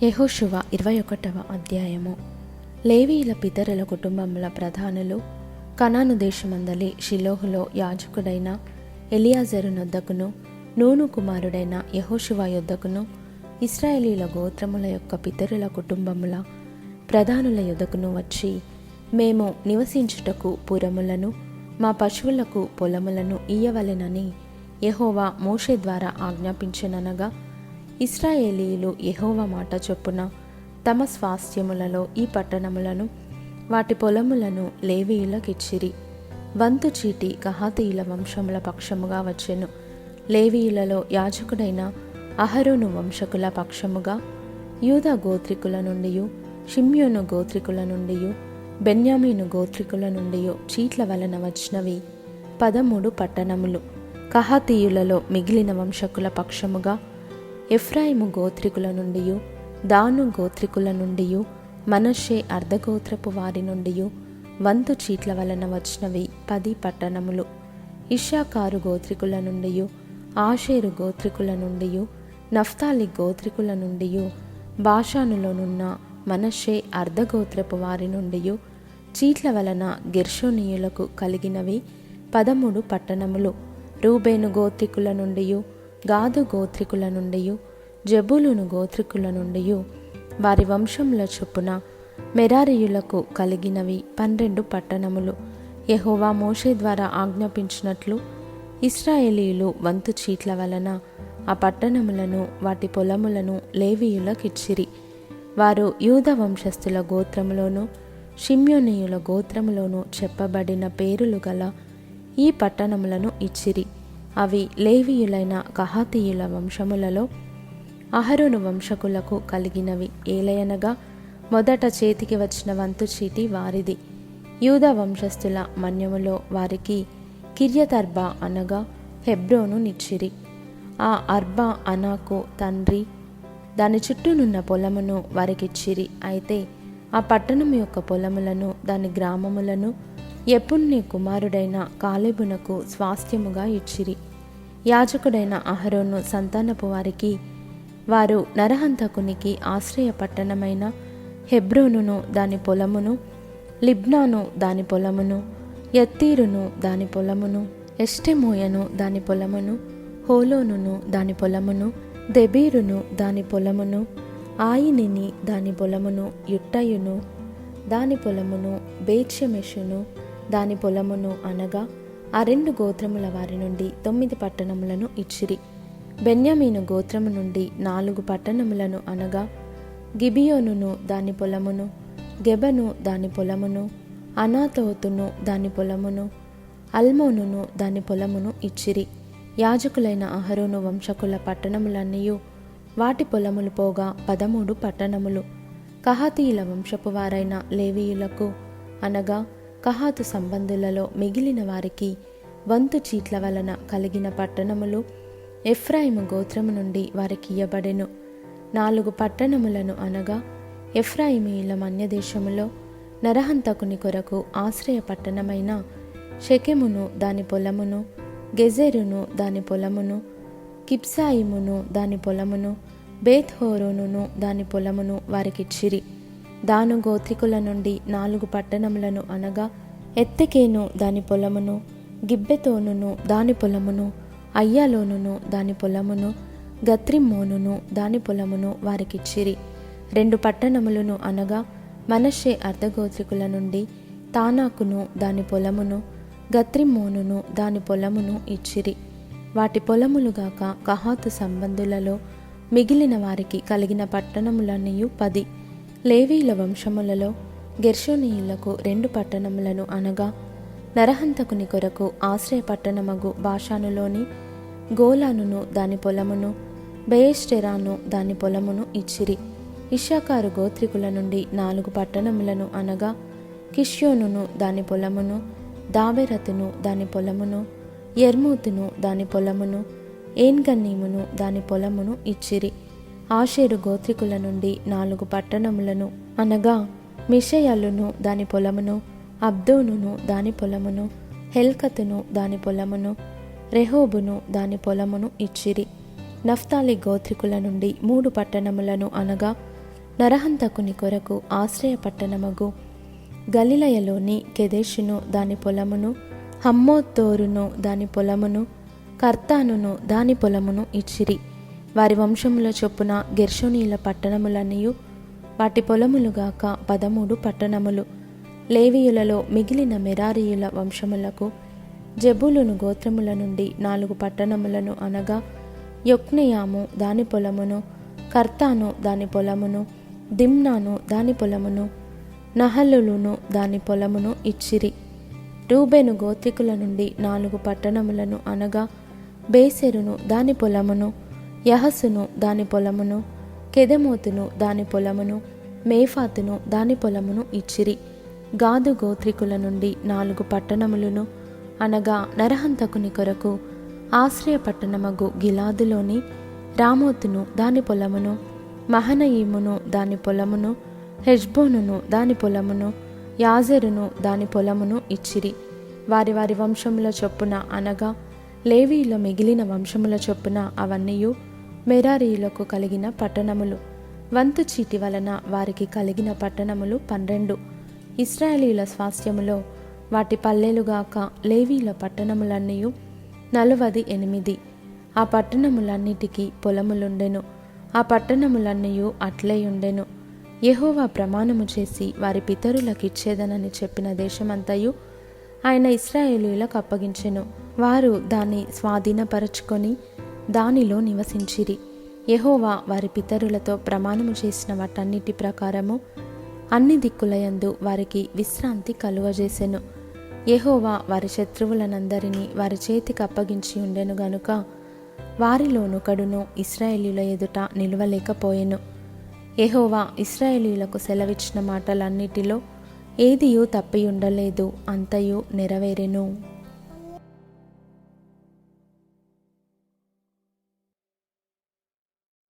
యెహోషువ 21వ అధ్యాయము. లేవీయుల పితరుల కుటుంబముల ప్రధానులు కనాను దేశమందలి షిలోహులో యాజకుడైన ఎలియాజరు నొద్దకును, నూను కుమారుడైన యెహోషువ యొద్దకును, ఇశ్రాయేలీయుల గోత్రముల యొక్క పితరుల కుటుంబముల ప్రధానుల యొద్దకును వచ్చి, మేము నివసించుటకు పురములను, మా పశువులకు పొలములను ఇయ్యవలెనని యెహోవా మోషే ద్వారా ఆజ్ఞాపించెననగా, ఇశ్రాయేలీయులు యెహోవా మాట చొప్పున తమ స్వాస్థ్యములలో ఈ పట్టణములను, వాటి పొలములను లేవీయులకిచ్చిరి. వంతు చీటి కహాతీయుల వంశముల పక్షముగా వచ్చెను. లేవీయులలో యాజకుడైన అహరోను వంశకుల పక్షముగా యూదా గోత్రికుల నుండి, షిమ్యోను గోత్రికుల నుండి, బెన్యామీను గోత్రికుల నుండి చీట్ల వలన వచ్చినవి 13 పట్టణములు. కహాతీయులలో మిగిలిన వంశకుల పక్షముగా ఎఫ్రాయిము గోత్రికుల నుండి, దాను గోత్రికుల నుండి, మనష్షే అర్ధగోత్రపు వారి నుండి వంతు చీట్ల వలన వచ్చినవి 10 పట్టణములు. ఇశ్శాఖారు గోత్రికుల నుండి, ఆషేరు గోత్రికుల నుండి, నఫ్తాలి గోత్రికుల నుండి, బాషానులోనున్న మనష్షే అర్ధగోత్రపు వారి నుండి చీట్ల వలన గెర్షోనీయులకు కలిగినవి 13 పట్టణములు. రూబేను గోత్రికుల నుండి, గాదు గోత్రికుల నుండి, జెబూలూను గోత్రికుల నుండి వారి వంశముల చొప్పున మెరారీయులకు కలిగినవి 12 పట్టణములు. యెహోవా మోషే ద్వారా ఆజ్ఞాపించినట్లు ఇశ్రాయేలీయులు వంతు చీట్ల వలన ఆ పట్టణములను, వాటి పొలములను లేవీయులకిచ్చిరి. వారు యూదా వంశస్థుల గోత్రములోను, షిమ్యోనీయుల గోత్రములోను చెప్పబడిన పేరులు గల ఈ పట్టణములను ఇచ్చిరి. అవి లేవీయులైన కహాతీయుల వంశములలో అహరోను వంశకులకు కలిగినవి. ఏలయనగా మొదట చేతికి వచ్చిన వంతు చీటి వారిది. యూదా వంశస్థుల మన్యములో వారికి కిర్యత్ అర్బా అనగా హెబ్రోను నిచ్చిరి. ఆ అర్బా అనాకు తండ్రి, దాని చుట్టూనున్న పొలమును వారికిచ్చిరి. అయితే ఆ పట్టణం యొక్క పొలములను, దాని గ్రామములను యెఫున్నె కుమారుడైన కాలేబునకు స్వాస్థ్యముగా ఇచ్చిరి. యాజకుడైన అహరోను సంతానపు వారికి వారు నరహంతకునికి ఆశ్రయ పట్టణమైన హెబ్రోనును దాని పొలమును, లిబ్నాను దాని పొలమును, యత్తీరును దాని పొలమును, ఎష్టెమోయను దాని పొలమును, హోలోనును దాని పొలమును, దెబీరును దాని పొలమును, ఆయినిని దాని పొలమును, యుట్టయును దాని పొలమును, బేత్షెమెషును దాని పొలమును అనగా ఆ 2 గోత్రముల వారి నుండి 9 పట్టణములను ఇచ్చిరి. బెన్యామీను గోత్రము నుండి 4 పట్టణములను అనగా గిబియోనును దాని పొలమును, గెబను దాని పొలమును, అనాతోతును దాని పొలమును, అల్మోనును దాని పొలమును ఇచ్చిరి. యాజకులైన అహరోను వంశకుల పట్టణములన్నీయు వాటి పొలములు పోగా 13 పట్టణములు. కహాతీయుల వంశపు వారైన లేవీయులకు అనగా కహాతు సంబంధులలో మిగిలిన వారికి వంతు చీట్ల వలన కలిగిన పట్టణములు ఎఫ్రాయిము గోత్రము నుండి వారికి ఇయ్యబడెను. 4 పట్టణములను అనగా ఎఫ్రాయిమీయుల మన్యదేశములో నరహంతకుని కొరకు ఆశ్రయ పట్టణమైన షెకెమును దాని పొలమును, గెజెరును దాని పొలమును, కిబ్సాయిమును దాని పొలమును, బేత్‌హోరోనును దాని పొలమును వారికిచ్చిరి. దాను గోత్రికుల నుండి 4 పట్టణములను అనగా ఎత్తెకేను దాని పొలమును, గిబ్బెతోనును దాని పొలమును, అయ్యాలోనును దాని పొలమును, గత్రిమ్మోనును దాని పొలమును వారికిచ్చిరి. 2 పట్టణములను అనగా మనష్షే అర్ధగోత్రికుల నుండి తానాకును దాని పొలమును, గత్రిమ్మోనును దాని పొలమును ఇచ్చిరి. వాటి పొలములుగాక కహాతు సంబంధులలో మిగిలిన వారికి కలిగిన పట్టణములన్నీయు 10. లేవీయుల వంశములలో గెర్షోనీయులకు 2 పట్టణములను అనగా నరహంతకుని కొరకు ఆశ్రయ పట్టణమగు బాషానులోని గోలానును దాని పొలమును, బెయేష్టెరాను దాని పొలమును ఇచ్చిరి. ఇశ్శాఖారు గోత్రికుల నుండి 4 పట్టణములను అనగా కిష్యోనును దాని పొలమును, దాబెరతును దాని పొలమును, యర్మూతును దాని పొలమును, ఏన్గన్నీమును దాని పొలమును ఇచ్చిరి. ఆషేరు గోత్రికుల నుండి 4 పట్టణములను అనగా మిషయలును దాని పొలమును, అబ్దోనును దాని పొలమును, హెల్కతును దాని పొలమును, రెహోబును దాని పొలమును ఇచ్చిరి. నఫ్తాలి గోత్రికుల నుండి 3 పట్టణములను అనగా నరహంతకుని కొరకు ఆశ్రయ పట్టణమగు గలిలయలోని కెదెషును దాని పొలమును, హమ్మోత్తోరును దాని పొలమును, కర్తానును దాని పొలమును ఇచ్చిరి. వారి వంశముల చొప్పున గెర్షోనీల పట్టణములన్నయు వాటి పొలములుగాక 13 పట్టణములు. లేవీయులలో మిగిలిన మెరారీయుల వంశములకు జెబూలూను గోత్రముల నుండి 4 పట్టణములను అనగా యొక్నెయాము దాని పొలమును, కర్తాను దాని పొలమును, దిమ్నాను దాని పొలమును, నహలులును దాని పొలమును ఇచ్చిరి. రూబేను గోత్రికుల నుండి 4 పట్టణములను అనగా బేసెరును దాని పొలమును, యహసును దాని పొలమును, కెదెమోతును దాని పొలమును, మేఫాతును దాని పొలమును ఇచ్చిరి. గాదు గోత్రికుల నుండి 4 పట్టణములను అనగా నరహంతకుని కొరకు ఆశ్రయ పట్టణమగు గిలాదులోని రామోతును దాని పొలమును, మహనయీమును దాని పొలమును, హెష్బోనును దాని పొలమును, యాజెరును దాని పొలమును ఇచ్చిరి. వారి వారి వంశముల చొప్పున అనగా లేవీయుల మిగిలిన వంశముల చొప్పున అవన్నీయు మెరారీయులకు కలిగిన పట్టణములు. వంతు చీటి వలన వారికి కలిగిన పట్టణములు 12. ఇశ్రాయేలీయుల స్వాస్థ్యములో వాటి పల్లెలుగాక లేవీయుల పట్టణములన్నీయు 48. ఆ పట్టణములన్నిటికీ పొలములుండెను. ఆ పట్టణములన్నీయు అట్లే ఉండెను. యెహోవా ప్రమాణము చేసి వారి పితరులకిచ్చేదనని చెప్పిన దేశమంతయు ఆయన ఇశ్రాయేలీయులకు అప్పగించెను. వారు దాన్ని స్వాధీనపరచుకొని దానిలో నివసించిరి. యెహోవా వారి పితరులతో ప్రమాణము చేసిన వాటన్నిటి ప్రకారము అన్ని దిక్కులయందు వారికి విశ్రాంతి కలుగజేసెను. యెహోవా వారి శత్రువులనందరినీ వారి చేతికి అప్పగించి ఉండెను గనుక వారిలోనొకడును ఇశ్రాయేలీయుల ఎదుట నిలువలేకపోయెను. యెహోవా ఇశ్రాయేలీయులకు సెలవిచ్చిన మాటలన్నిటిలో ఏదియూ తప్పి ఉండలేదు, అంతయు నెరవేరెను.